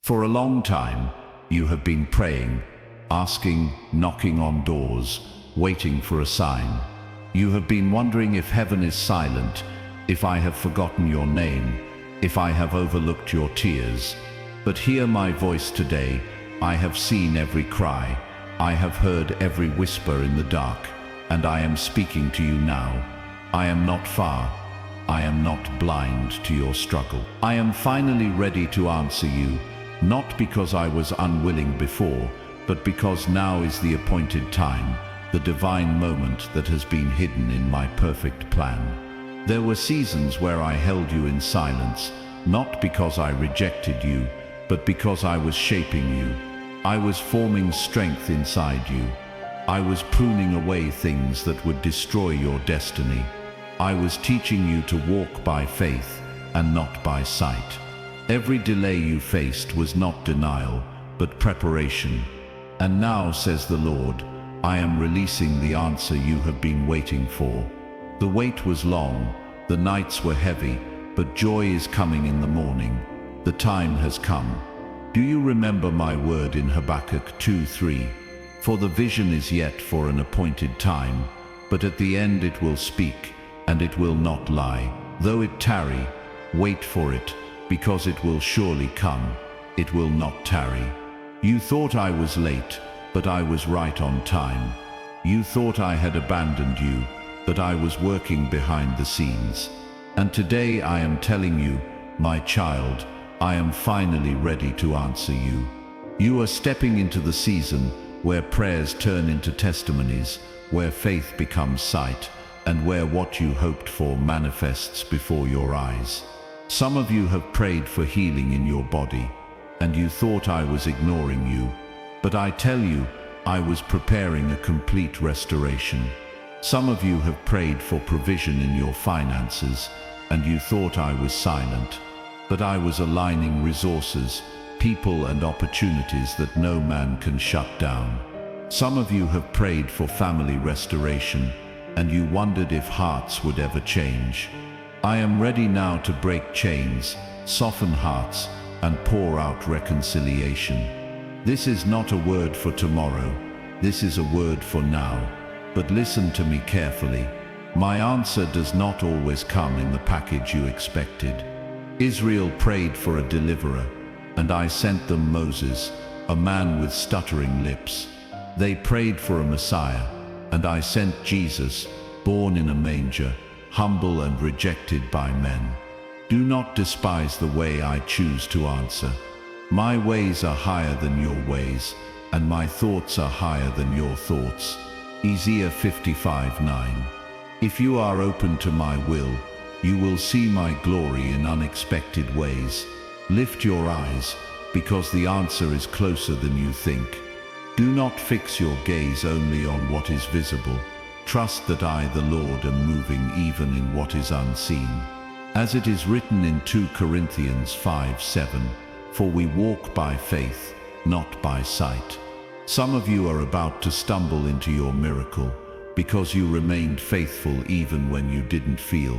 For a long time, you have been praying, asking, knocking on doors, waiting for a sign. You have been wondering if heaven is silent, if I have forgotten your name, if I have overlooked your tears. But hear my voice today. I have seen every cry. I have heard every whisper in the dark, and I am speaking to you now. I am not far. I am not blind to your struggle. I am finally ready to answer you, not because I was unwilling before, but because now is the appointed time, the divine moment that has been hidden in my perfect plan. There were seasons where I held you in silence, not because I rejected you, but because I was shaping you. I was forming strength inside you. I was pruning away things that would destroy your destiny. I was teaching you to walk by faith and not by sight. Every delay you faced was not denial, but preparation. And now, says the Lord, I am releasing the answer you have been waiting for. The wait was long, the nights were heavy, but joy is coming in the morning. The time has come. Do you remember my word in Habakkuk 2:3? For the vision is yet for an appointed time, but at the end it will speak, and it will not lie. Though it tarry, wait for it, because it will surely come. It will not tarry. You thought I was late, but I was right on time. You thought I had abandoned you, but I was working behind the scenes. And today I am telling you, my child, I am finally ready to answer you. You are stepping into the season where prayers turn into testimonies, where faith becomes sight, and where what you hoped for manifests before your eyes. Some of you have prayed for healing in your body, and you thought I was ignoring you. But I tell you, I was preparing a complete restoration. Some of you have prayed for provision in your finances, and you thought I was silent. But I was aligning resources, people and opportunities that no man can shut down. Some of you have prayed for family restoration, and you wondered if hearts would ever change. I am ready now to break chains, soften hearts, and pour out reconciliation. This is not a word for tomorrow. This is a word for now. But listen to me carefully. My answer does not always come in the package you expected. Israel prayed for a deliverer, and I sent them Moses, a man with stuttering lips. They prayed for a Messiah, and I sent Jesus, born in a manger, humble and rejected by men. Do not despise the way I choose to answer. My ways are higher than your ways, and my thoughts are higher than your thoughts. Isaiah 55:9. If you are open to my will, you will see my glory in unexpected ways. Lift your eyes, because the answer is closer than you think. Do not fix your gaze only on what is visible. Trust that I, the Lord, am moving even in what is unseen. As it is written in 2 Corinthians 5:7, for we walk by faith, not by sight. Some of you are about to stumble into your miracle, because you remained faithful even when you didn't feel.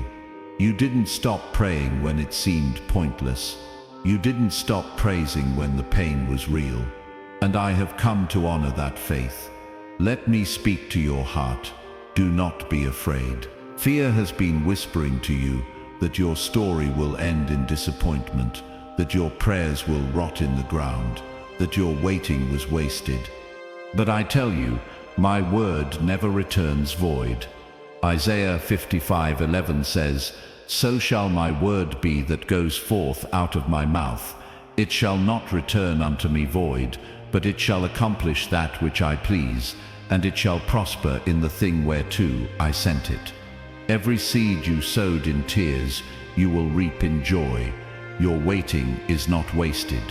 You didn't stop praying when it seemed pointless. You didn't stop praising when the pain was real. And I have come to honor that faith. Let me speak to your heart. Do not be afraid. Fear has been whispering to you that your story will end in disappointment, that your prayers will rot in the ground, that your waiting was wasted. But I tell you, my word never returns void. Isaiah 55:11 says, so shall my word be that goes forth out of my mouth. It shall not return unto me void, but it shall accomplish that which I please, and it shall prosper in the thing whereto I sent it. Every seed you sowed in tears, you will reap in joy. Your waiting is not wasted.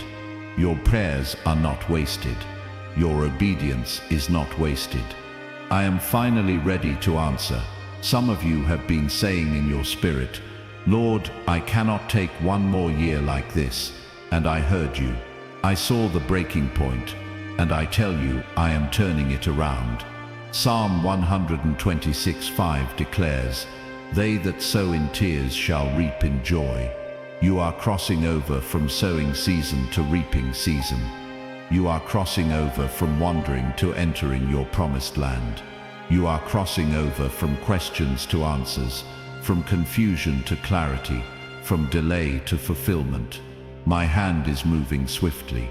Your prayers are not wasted. Your obedience is not wasted. I am finally ready to answer. Some of you have been saying in your spirit, Lord, I cannot take one more year like this. And I heard you. I saw the breaking point, and I tell you, I am turning it around. Psalm 126:5 declares, they that sow in tears shall reap in joy. You are crossing over from sowing season to reaping season. You are crossing over from wandering to entering your promised land. You are crossing over from questions to answers, from confusion to clarity, from delay to fulfillment. My hand is moving swiftly.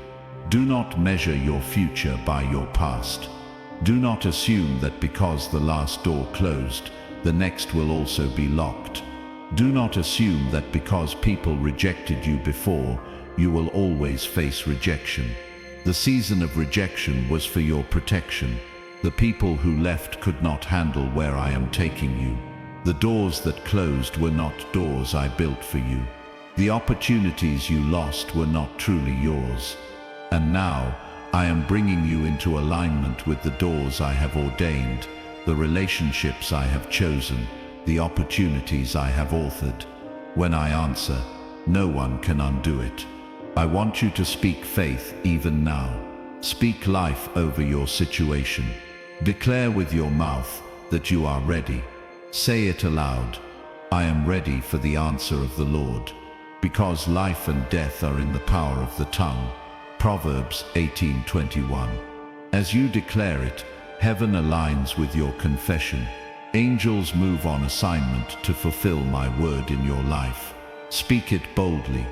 Do not measure your future by your past. Do not assume that because the last door closed, the next will also be locked. Do not assume that because people rejected you before, you will always face rejection. The season of rejection was for your protection. The people who left could not handle where I am taking you. The doors that closed were not doors I built for you. The opportunities you lost were not truly yours. And now, I am bringing you into alignment with the doors I have ordained, the relationships I have chosen, the opportunities I have authored. When I answer, no one can undo it. I want you to speak faith even now. Speak life over your situation. Declare with your mouth that you are ready. Say it aloud. I am ready for the answer of the Lord. Because life and death are in the power of the tongue. Proverbs 18:21. As you declare it, heaven aligns with your confession. Angels move on assignment to fulfill my word in your life. Speak it boldly.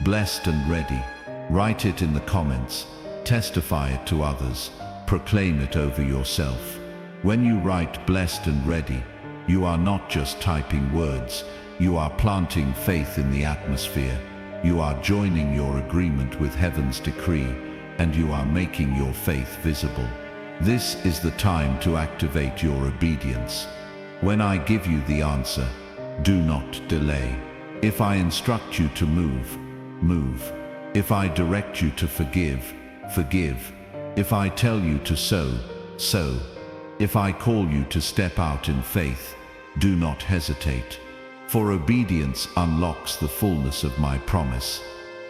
Blessed and ready. Write it in the comments. Testify it to others. Proclaim it over yourself. When you write blessed and ready, you are not just typing words. You are planting faith in the atmosphere. You are joining your agreement with heaven's decree, and you are making your faith visible. This is the time to activate your obedience. When I give you the answer, do not delay. If I instruct you to move, move. If I direct you to forgive, forgive. If I tell you to sow, sow. If I call you to step out in faith, do not hesitate. For obedience unlocks the fullness of my promise.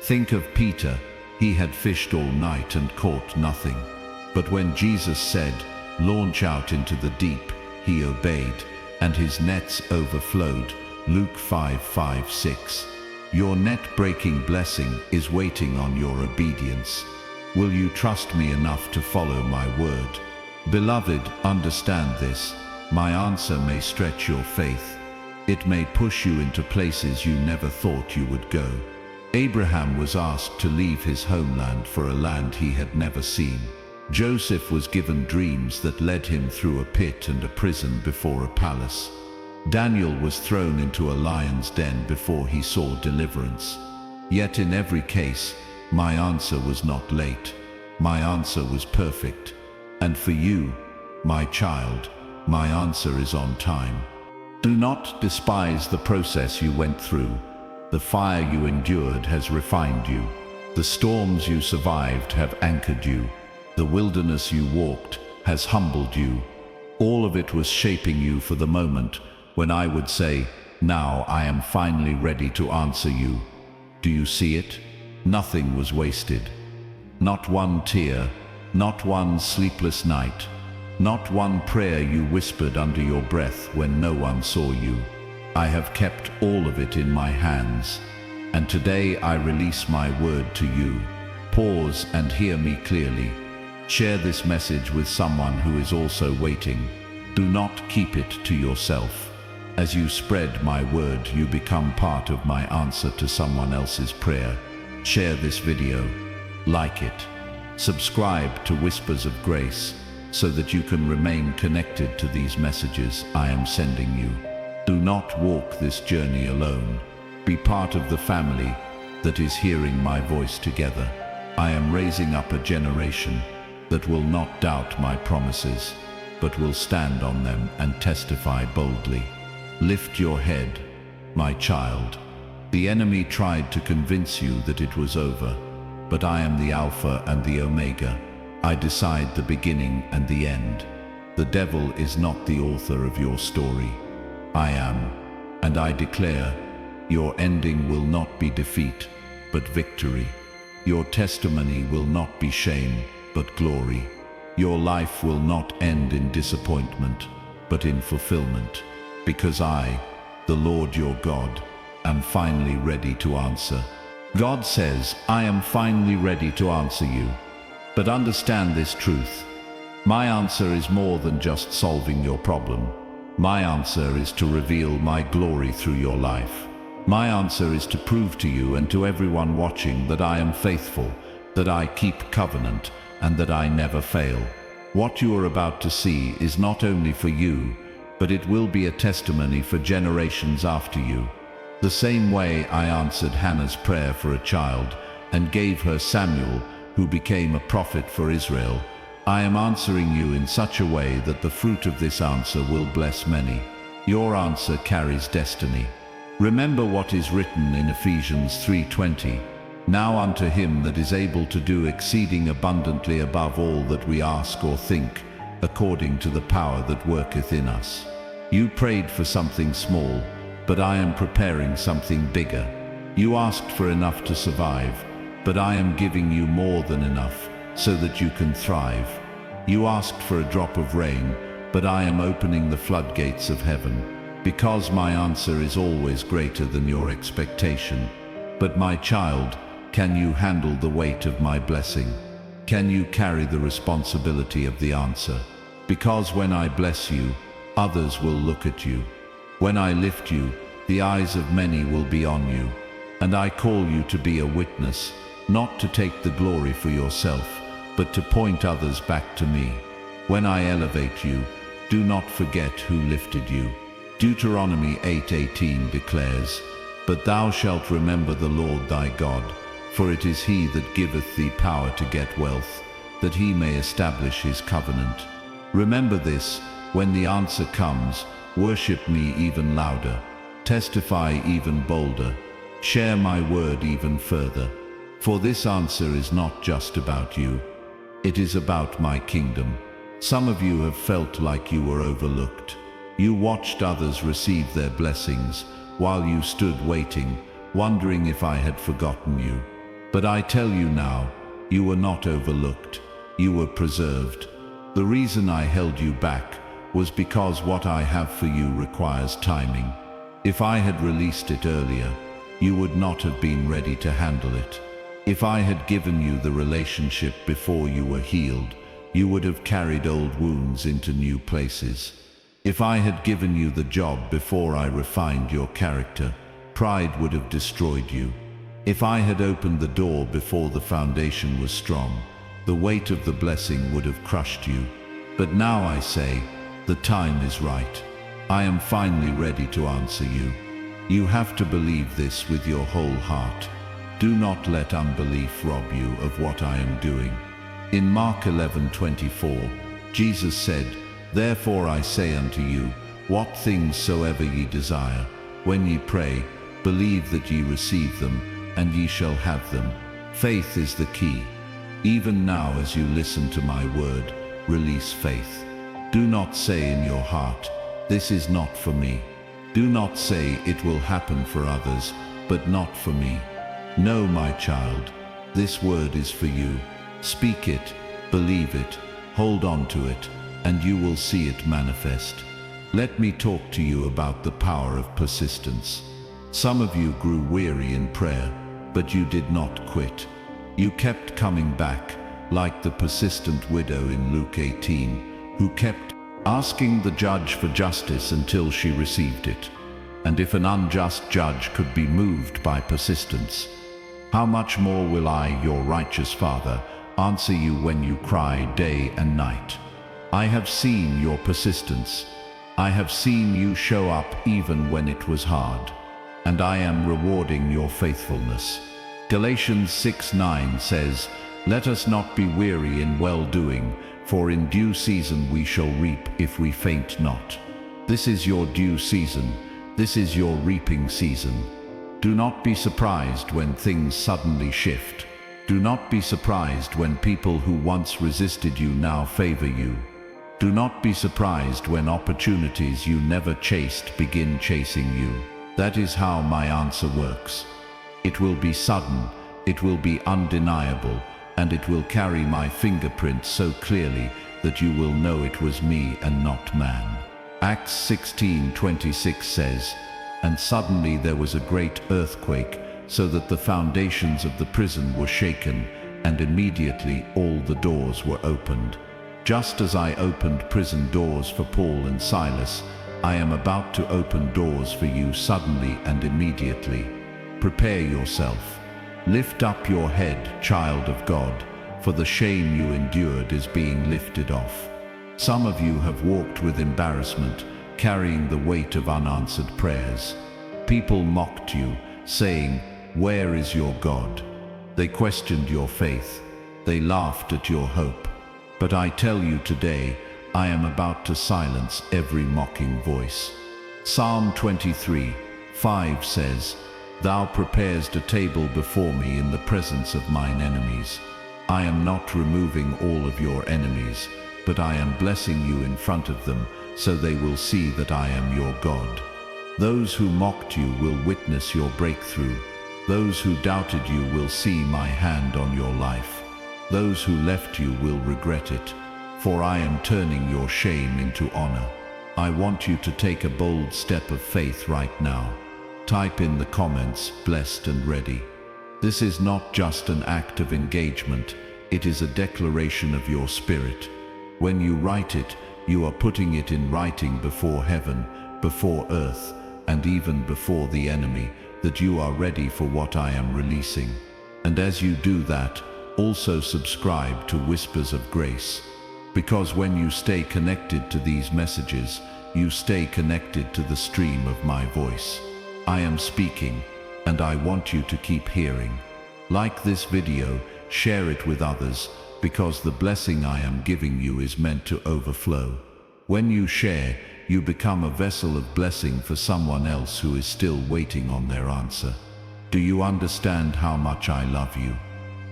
Think of Peter. He had fished all night and caught nothing. But when Jesus said, "Launch out into the deep," he obeyed, and his nets overflowed. Luke 5:5-6. Your net-breaking blessing is waiting on your obedience. Will you trust me enough to follow my word? Beloved, understand this. My answer may stretch your faith. It may push you into places you never thought you would go. Abraham was asked to leave his homeland for a land he had never seen. Joseph was given dreams that led him through a pit and a prison before a palace. Daniel was thrown into a lion's den before he saw deliverance. Yet in every case, my answer was not late. My answer was perfect. And for you, my child, my answer is on time. Do not despise the process you went through. The fire you endured has refined you. The storms you survived have anchored you. The wilderness you walked has humbled you. All of it was shaping you for the moment when I would say, "Now I am finally ready to answer you." Do you see it? Nothing was wasted. Not one tear, not one sleepless night, not one prayer you whispered under your breath when no one saw you. I have kept all of it in my hands, and today I release my word to you. Pause and hear me clearly. Share this message with someone who is also waiting. Do not keep it to yourself. As you spread my word, you become part of my answer to someone else's prayer. Share this video, like it, subscribe to Whispers of Grace so that you can remain connected to these messages I am sending you. Do not walk this journey alone. Be part of the family that is hearing my voice together. I am raising up a generation that will not doubt my promises, but will stand on them and testify boldly. Lift your head, my child. The enemy tried to convince you that it was over, but I am the Alpha and the Omega. I decide the beginning and the end. The devil is not the author of your story. I am, and I declare, your ending will not be defeat, but victory. Your testimony will not be shame, but glory. Your life will not end in disappointment, but in fulfillment. Because I, the Lord your God, am finally ready to answer. God says, I am finally ready to answer you. But understand this truth. My answer is more than just solving your problem. My answer is to reveal my glory through your life. My answer is to prove to you and to everyone watching that I am faithful, that I keep covenant, and that I never fail. What you are about to see is not only for you, but it will be a testimony for generations after you. The same way I answered Hannah's prayer for a child and gave her Samuel, who became a prophet for Israel, I am answering you in such a way that the fruit of this answer will bless many. Your answer carries destiny. Remember what is written in Ephesians 3:20. Now unto him that is able to do exceeding abundantly above all that we ask or think, according to the power that worketh in us. You prayed for something small, but I am preparing something bigger. You asked for enough to survive, but I am giving you more than enough, so that you can thrive. You asked for a drop of rain, but I am opening the floodgates of heaven, because my answer is always greater than your expectation. But my child, can you handle the weight of my blessing? Can you carry the responsibility of the answer? Because when I bless you, others will look at you. When I lift you, the eyes of many will be on you. And I call you to be a witness, not to take the glory for yourself, but to point others back to me. When I elevate you, do not forget who lifted you. Deuteronomy 8:18 declares, But thou shalt remember the Lord thy God, for it is he that giveth thee power to get wealth, that he may establish his covenant. Remember this, when the answer comes, worship me even louder, testify even bolder, share my word even further. For this answer is not just about you, it is about my kingdom. Some of you have felt like you were overlooked. You watched others receive their blessings, while you stood waiting, wondering if I had forgotten you. But I tell you now, you were not overlooked, you were preserved. The reason I held you back was because what I have for you requires timing. If I had released it earlier, you would not have been ready to handle it. If I had given you the relationship before you were healed, you would have carried old wounds into new places. If I had given you the job before I refined your character, pride would have destroyed you. If I had opened the door before the foundation was strong, the weight of the blessing would have crushed you. But now I say, the time is right. I am finally ready to answer you. You have to believe this with your whole heart. Do not let unbelief rob you of what I am doing. In Mark 11:24, Jesus said, Therefore I say unto you, what things soever ye desire, when ye pray, believe that ye receive them, and ye shall have them. Faith is the key. Even now as you listen to my word, release faith. Do not say in your heart, this is not for me. Do not say it will happen for others, but not for me. No, my child, this word is for you. Speak it, believe it, hold on to it, and you will see it manifest. Let me talk to you about the power of persistence. Some of you grew weary in prayer, but you did not quit. You kept coming back, like the persistent widow in Luke 18, who kept asking the judge for justice until she received it. And if an unjust judge could be moved by persistence, how much more will I, your righteous Father, answer you when you cry day and night? I have seen your persistence. I have seen you show up even when it was hard. And I am rewarding your faithfulness. Galatians 6:9 says, Let us not be weary in well-doing, for in due season we shall reap if we faint not. This is your due season. This is your reaping season. Do not be surprised when things suddenly shift. Do not be surprised when people who once resisted you now favor you. Do not be surprised when opportunities you never chased begin chasing you. That is how my answer works. It will be sudden, it will be undeniable, and it will carry my fingerprint so clearly that you will know it was me and not man. Acts 16:26 says, And suddenly there was a great earthquake, so that the foundations of the prison were shaken, and immediately all the doors were opened. Just as I opened prison doors for Paul and Silas, I am about to open doors for you suddenly and immediately. Prepare yourself. Lift up your head, child of God, for the shame you endured is being lifted off. Some of you have walked with embarrassment, carrying the weight of unanswered prayers. People mocked you, saying, "Where is your God?" They questioned your faith. They laughed at your hope. But I tell you today, I am about to silence every mocking voice. Psalm 23:5 says, "Thou preparest a table before me in the presence of mine enemies." I am not removing all of your enemies, but I am blessing you in front of them, so they will see that I am your God. Those who mocked you will witness your breakthrough. Those who doubted you will see my hand on your life. Those who left you will regret it, for I am turning your shame into honor. I want you to take a bold step of faith right now. Type in the comments, "Blessed and ready." This is not just an act of engagement, it is a declaration of your spirit. When you write it, you are putting it in writing before heaven, before earth, and even before the enemy, that you are ready for what I am releasing. And as you do that, also subscribe to Whispers of Grace. Because when you stay connected to these messages, you stay connected to the stream of my voice. I am speaking, and I want you to keep hearing. Like this video, share it with others, because the blessing I am giving you is meant to overflow. When you share, you become a vessel of blessing for someone else who is still waiting on their answer. Do you understand how much I love you?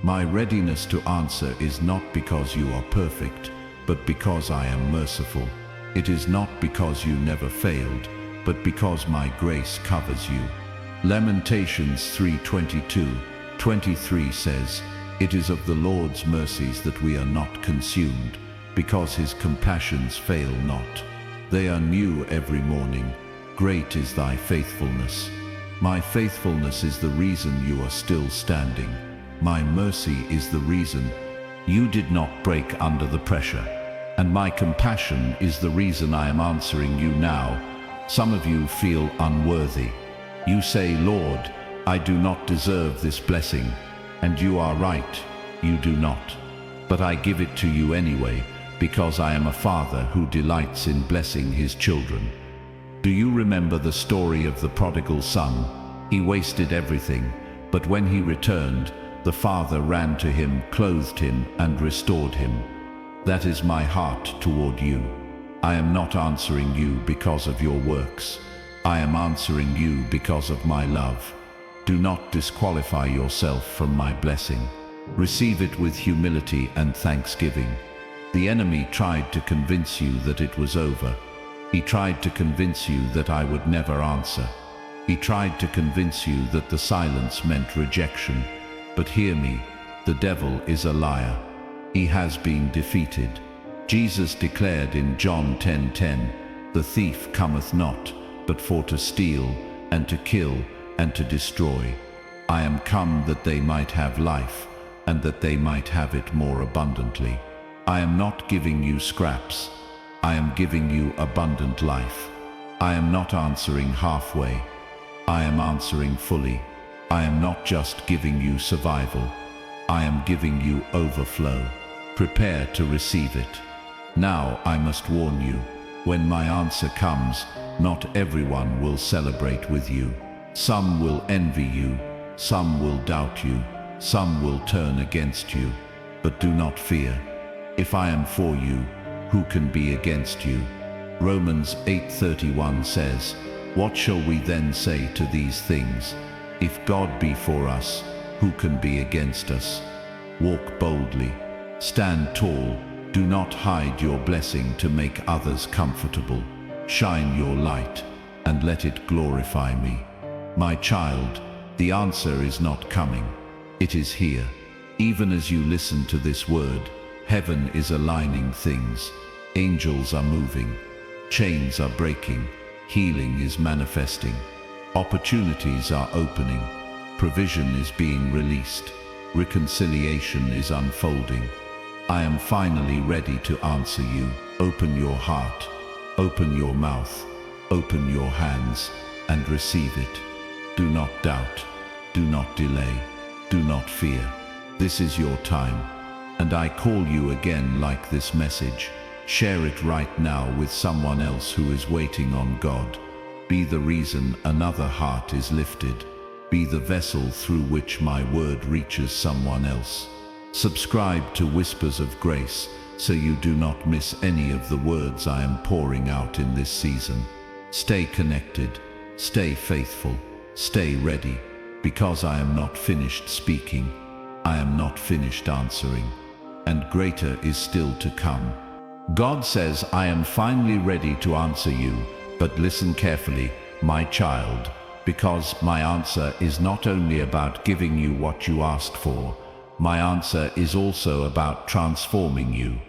My readiness to answer is not because you are perfect, but because I am merciful. It is not because you never failed, but because my grace covers you. Lamentations 3:22-23 says, "It is of the Lord's mercies that we are not consumed, because his compassions fail not. They are new every morning. Great is thy faithfulness." My faithfulness is the reason you are still standing. My mercy is the reason you did not break under the pressure. And my compassion is the reason I am answering you now. Some of you feel unworthy. You say, "Lord, I do not deserve this blessing." And you are right, you do not. But I give it to you anyway, because I am a father who delights in blessing his children. Do you remember the story of the prodigal son? He wasted everything, but when he returned, the father ran to him, clothed him, and restored him. That is my heart toward you. I am not answering you because of your works. I am answering you because of my love. Do not disqualify yourself from my blessing. Receive it with humility and thanksgiving. The enemy tried to convince you that it was over. He tried to convince you that I would never answer. He tried to convince you that the silence meant rejection. But hear me, the devil is a liar. He has been defeated. Jesus declared in John 10:10, "The thief cometh not, but for to steal, and to kill, and to destroy. I am come that they might have life, and that they might have it more abundantly." I am not giving you scraps. I am giving you abundant life. I am not answering halfway. I am answering fully. I am not just giving you survival. I am giving you overflow. Prepare to receive it. Now I must warn you, when my answer comes, not everyone will celebrate with you. Some will envy you, some will doubt you, some will turn against you. But do not fear. If I am for you, who can be against you? Romans 8:31 says, "What shall we then say to these things? If God be for us, who can be against us?" Walk boldly. Stand tall. Do not hide your blessing to make others comfortable. Shine your light, and let it glorify me. My child, the answer is not coming. It is here. Even as you listen to this word, heaven is aligning things. Angels are moving. Chains are breaking. Healing is manifesting. Opportunities are opening. Provision is being released. Reconciliation is unfolding. I am finally ready to answer you. Open your heart, open your mouth, open your hands, and receive it. Do not doubt, do not delay, do not fear. This is your time, and I call you again like this message. Share it right now with someone else who is waiting on God. Be the reason another heart is lifted. Be the vessel through which my word reaches someone else. Subscribe to Whispers of Grace so you do not miss any of the words I am pouring out in this season. Stay connected, stay faithful, stay ready, because I am not finished speaking, I am not finished answering, and greater is still to come. God says, I am finally ready to answer you, but listen carefully, my child, because my answer is not only about giving you what you asked for. My answer is also about transforming you.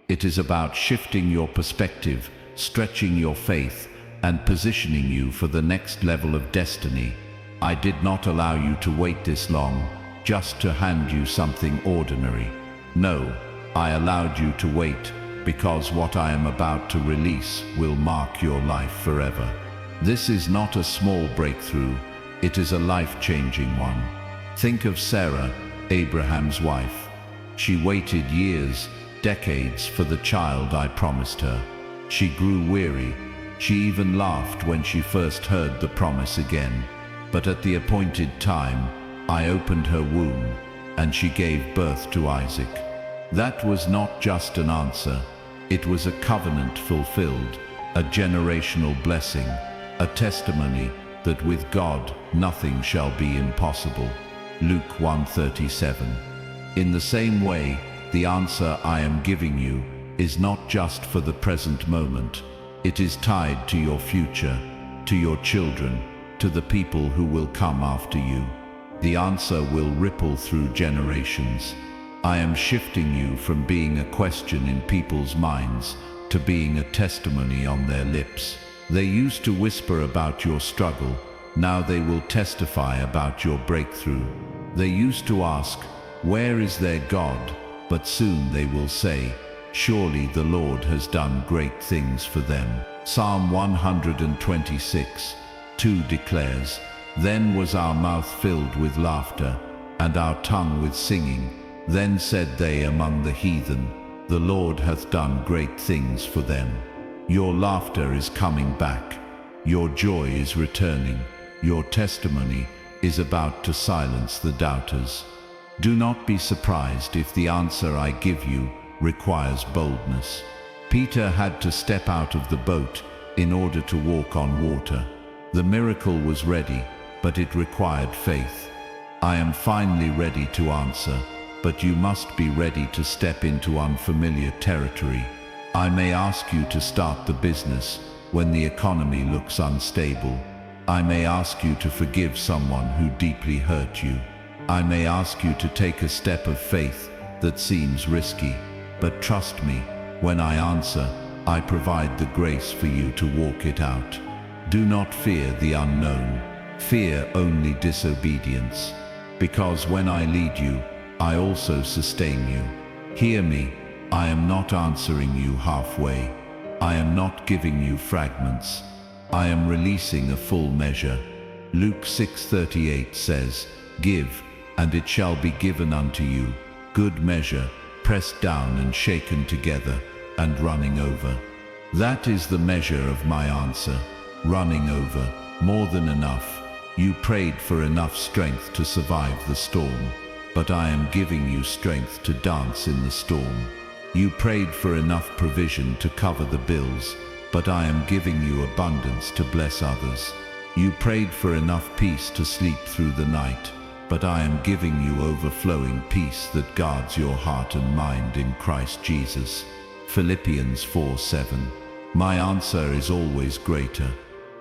It is about shifting your perspective, stretching your faith, and positioning you for the next level of destiny. I did not allow you to wait this long, just to hand you something ordinary. No, I allowed you to wait, because what I am about to release will mark your life forever. This is not a small breakthrough, it is a life-changing one. Think of Sarah, Abraham's wife. She waited years, decades for the child I promised her. She grew weary. She even laughed when she first heard the promise again. But at the appointed time, I opened her womb, and she gave birth to Isaac. That was not just an answer. It was a covenant fulfilled, a generational blessing, a testimony that with God nothing shall be impossible. Luke 1:37. In the same way, the answer I am giving you is not just for the present moment. It is tied to your future, to your children, to the people who will come after you. The answer will ripple through generations. I am shifting you from being a question in people's minds to being a testimony on their lips. They used to whisper about your struggle. Now they will testify about your breakthrough. They used to ask, where is their God? But soon they will say, surely the Lord has done great things for them. Psalm 126:2 declares, then was our mouth filled with laughter, and our tongue with singing. Then said they among the heathen, the Lord hath done great things for them. Your laughter is coming back. Your joy is returning. Your testimony is about to silence the doubters. Do not be surprised if the answer I give you requires boldness. Peter had to step out of the boat in order to walk on water. The miracle was ready, but it required faith. I am finally ready to answer, but you must be ready to step into unfamiliar territory. I may ask you to start the business when the economy looks unstable. I may ask you to forgive someone who deeply hurt you. I may ask you to take a step of faith that seems risky. But trust me, when I answer, I provide the grace for you to walk it out. Do not fear the unknown. Fear only disobedience. Because when I lead you, I also sustain you. Hear me, I am not answering you halfway. I am not giving you fragments. I am releasing a full measure. Luke 6:38 says, give, and it shall be given unto you, good measure, pressed down and shaken together, and running over. That is the measure of my answer, running over, more than enough. You prayed for enough strength to survive the storm, but I am giving you strength to dance in the storm. You prayed for enough provision to cover the bills, but I am giving you abundance to bless others. You prayed for enough peace to sleep through the night, but I am giving you overflowing peace that guards your heart and mind in Christ Jesus. Philippians 4:7. My answer is always greater.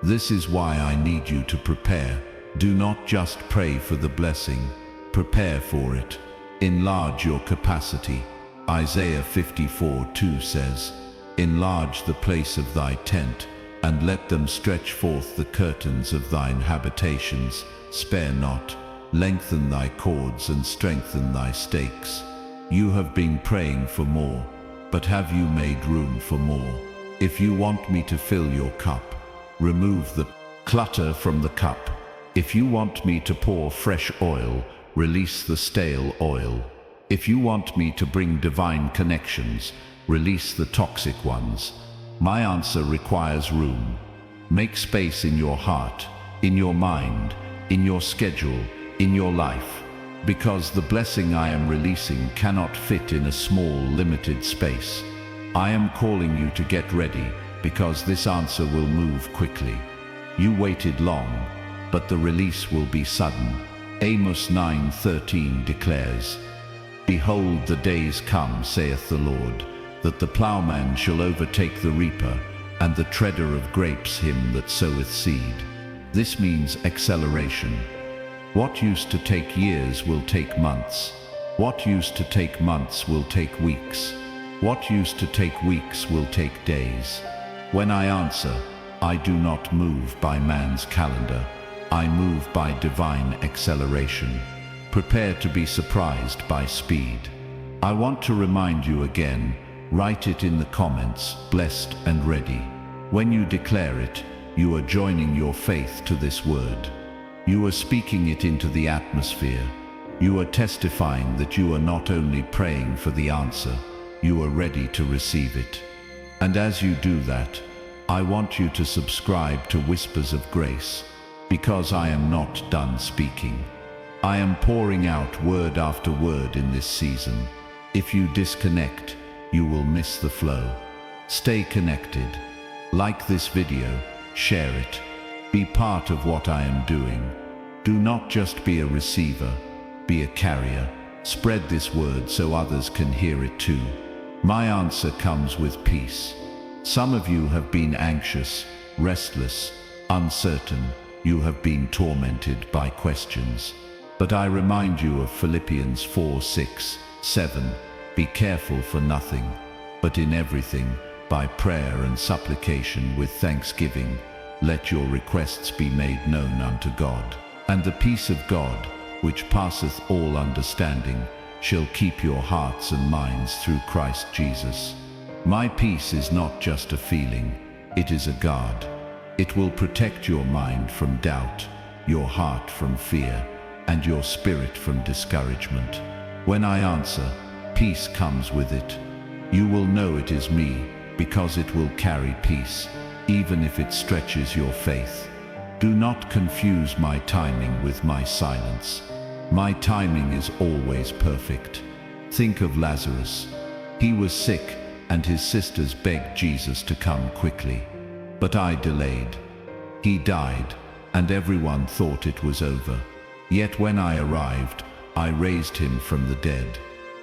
This is why I need you to prepare. Do not just pray for the blessing, prepare for it. Enlarge your capacity. Isaiah 54:2 says, enlarge the place of thy tent, and let them stretch forth the curtains of thine habitations. Spare not, lengthen thy cords and strengthen thy stakes. You have been praying for more, but have you made room for more? If you want me to fill your cup, remove the clutter from the cup. If you want me to pour fresh oil, release the stale oil. If you want me to bring divine connections, release the toxic ones. My answer requires room. Make space in your heart, in your mind, in your schedule, in your life, because the blessing I am releasing cannot fit in a small, limited space. I am calling you to get ready, because this answer will move quickly. You waited long, but the release will be sudden. Amos 9:13 declares, Behold, the days come, saith the Lord, that the plowman shall overtake the reaper, and the treader of grapes him that soweth seed. This means acceleration. What used to take years will take months. What used to take months will take weeks. What used to take weeks will take days. When I answer, I do not move by man's calendar. I move by divine acceleration. Prepare to be surprised by speed. I want to remind you again, write it in the comments, blessed and ready. When you declare it, you are joining your faith to this word. You are speaking it into the atmosphere. You are testifying that you are not only praying for the answer, you are ready to receive it. And as you do that, I want you to subscribe to Whispers of Grace, because I am not done speaking. I am pouring out word after word in this season. If you disconnect, you will miss the flow. Stay connected. Like this video, share it. Be part of what I am doing. Do not just be a receiver, be a carrier. Spread this word so others can hear it too. My answer comes with peace. Some of you have been anxious, restless, uncertain. You have been tormented by questions. But I remind you of Philippians 4:6-7. Be careful for nothing, but in everything, by prayer and supplication with thanksgiving, let your requests be made known unto God. And the peace of God, which passeth all understanding, shall keep your hearts and minds through Christ Jesus. My peace is not just a feeling, it is a guard. It will protect your mind from doubt, your heart from fear, and your spirit from discouragement. When I answer, peace comes with it. You will know it is me, because it will carry peace, even if it stretches your faith. Do not confuse my timing with my silence. My timing is always perfect. Think of Lazarus. He was sick, and his sisters begged Jesus to come quickly. But I delayed. He died, and everyone thought it was over. Yet when I arrived, I raised him from the dead.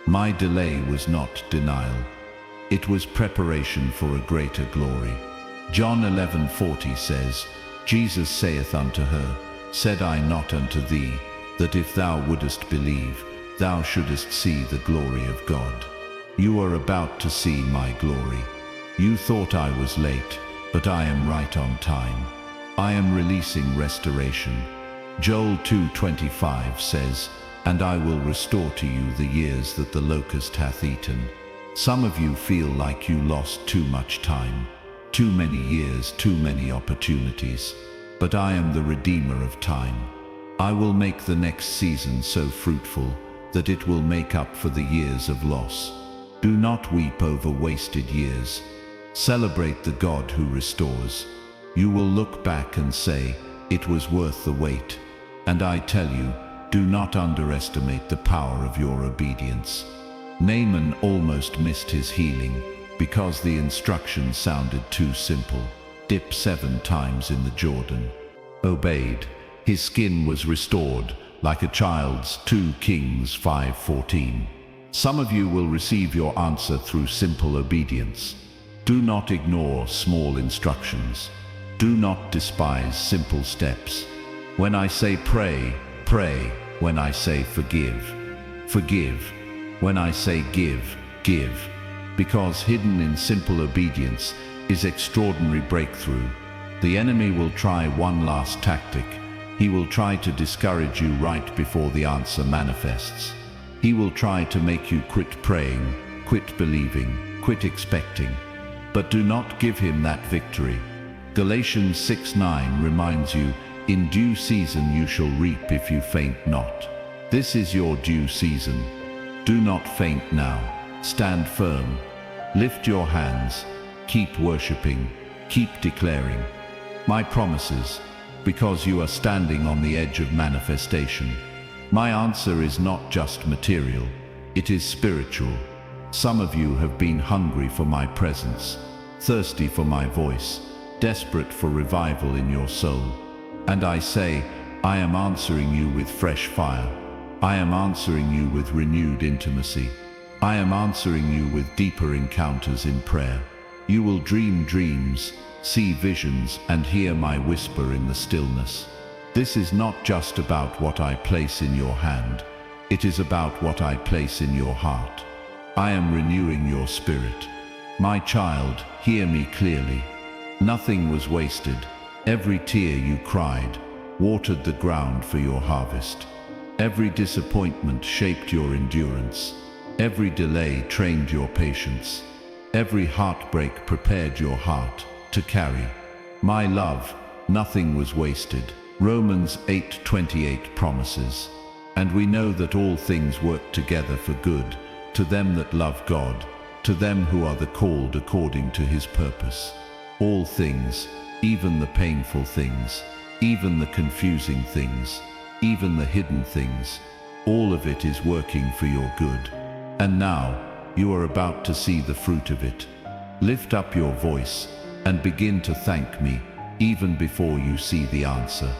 My delay was not denial. It was preparation for a greater glory. John 11:40 says, Jesus saith unto her, Said I not unto thee, that if thou wouldest believe, thou shouldest see the glory of God? You are about to see my glory. You thought I was late, but I am right on time. I am releasing restoration. Joel 2:25 says, And I will restore to you the years that the locust hath eaten. Some of you feel like you lost too much time, too many years, too many opportunities. But I am the Redeemer of time. I will make the next season so fruitful that it will make up for the years of loss. Do not weep over wasted years. Celebrate the God who restores. You will look back and say, it was worth the wait. And I tell you, do not underestimate the power of your obedience. Naaman almost missed his healing because the instructions sounded too simple. Dip 7 times in the Jordan. Obeyed. His skin was restored like a child's. 2 Kings 5:14. Some of you will receive your answer through simple obedience. Do not ignore small instructions. Do not despise simple steps. When I say pray, pray. When I say forgive, forgive. When I say give, give. Because hidden in simple obedience is extraordinary breakthrough. The enemy will try one last tactic. He will try to discourage you right before the answer manifests. He will try to make you quit praying, quit believing, quit expecting. But do not give him that victory. Galatians 6:9 reminds you, in due season you shall reap if you faint not. This is your due season. Do not faint now. Stand firm. Lift your hands. Keep worshiping. Keep declaring my promises, because you are standing on the edge of manifestation. My answer is not just material, it is spiritual. Some of you have been hungry for my presence, thirsty for my voice, desperate for revival in your soul. And I say, I am answering you with fresh fire. I am answering you with renewed intimacy. I am answering you with deeper encounters in prayer. You will dream dreams, see visions, and hear my whisper in the stillness. This is not just about what I place in your hand. It is about what I place in your heart. I am renewing your spirit. My child, hear me clearly. Nothing was wasted. Every tear you cried watered the ground for your harvest. Every disappointment shaped your endurance. Every delay trained your patience. Every heartbreak prepared your heart to carry my love. Nothing was wasted. Romans 8:28 promises. And we know that all things work together for good, to them that love God, to them who are the called according to his purpose. All things, even the painful things, even the confusing things, even the hidden things, all of it is working for your good. And now, you are about to see the fruit of it. Lift up your voice and begin to thank me, even before you see the answer.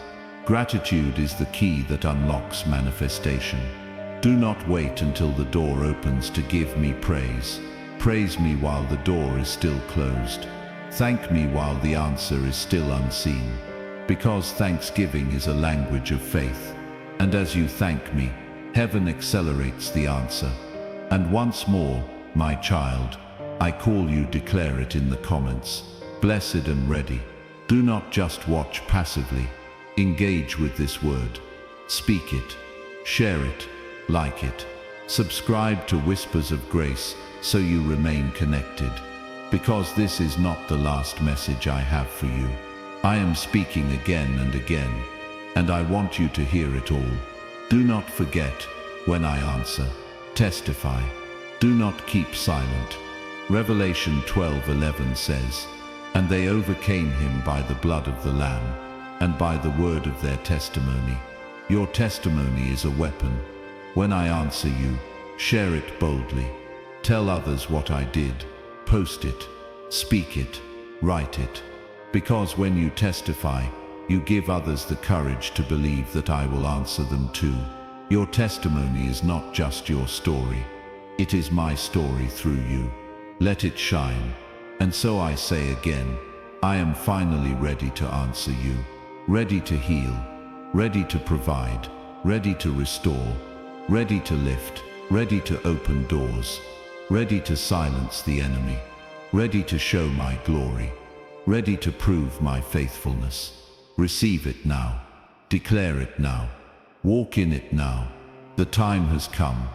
Gratitude is the key that unlocks manifestation. Do not wait until the door opens to give me praise. Praise me while the door is still closed. Thank me while the answer is still unseen. Because thanksgiving is a language of faith. And as you thank me, heaven accelerates the answer. And once more, my child, I call you, declare it in the comments. Blessed and ready. Do not just watch passively. Engage with this word. Speak it. Share it. Like it. Subscribe to Whispers of Grace so you remain connected. Because this is not the last message I have for you. I am speaking again and again, and I want you to hear it all. Do not forget, when I answer, testify. Do not keep silent. Revelation 12:11 says, and they overcame him by the blood of the Lamb, and by the word of their testimony. Your testimony is a weapon. When I answer you, share it boldly. Tell others what I did. Post it. Speak it. Write it. Because when you testify, you give others the courage to believe that I will answer them too. Your testimony is not just your story. It is my story through you. Let it shine. And so I say again, I am finally ready to answer you. Ready to heal. Ready to provide. Ready to restore. Ready to lift. Ready to open doors. Ready to silence the enemy. Ready to show my glory. Ready to prove my faithfulness. Receive it now. Declare it now. Walk in it now. The time has come.